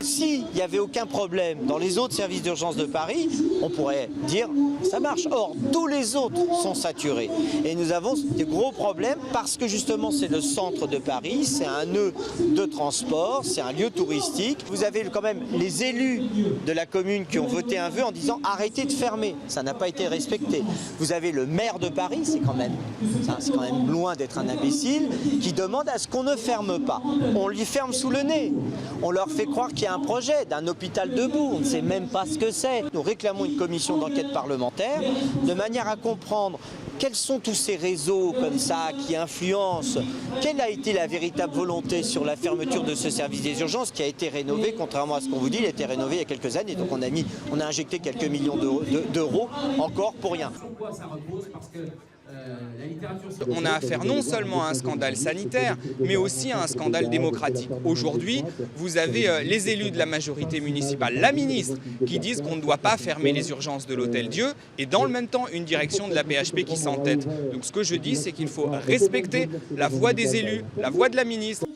S'il n'y avait aucun problème dans les autres services d'urgence de Paris, on pourrait dire ça marche. Or, tous les autres sont saturés. Et nous avons des gros problèmes parce que justement c'est le centre de Paris, c'est un nœud de transport, c'est un lieu touristique. Vous avez quand même les élus de la commune qui ont voté un vœu en disant arrêtez de fermer. Ça n'a pas été respecté. Vous avez le maire de Paris, c'est quand même loin d'être un imbécile, qui demande à ce qu'on ne ferme pas. On lui ferme sous le nez. On leur fait croire qu'il y a un projet d'un hôpital debout, on ne sait même pas ce que c'est. Nous réclamons une commission d'enquête parlementaire de manière à comprendre quels sont tous ces réseaux comme ça qui influencent. Quelle a été la véritable volonté sur la fermeture de ce service des urgences qui a été rénové, contrairement à ce qu'on vous dit, il a été rénové il y a quelques années. Donc on a injecté quelques millions d'euros encore pour rien. On a affaire non seulement à un scandale sanitaire, mais aussi à un scandale démocratique. Aujourd'hui, vous avez les élus de la majorité municipale, la ministre, qui disent qu'on ne doit pas fermer les urgences de l'Hôtel-Dieu, et dans le même temps, une direction de la PHP qui s'entête. Donc ce que je dis, c'est qu'il faut respecter la voix des élus, la voix de la ministre.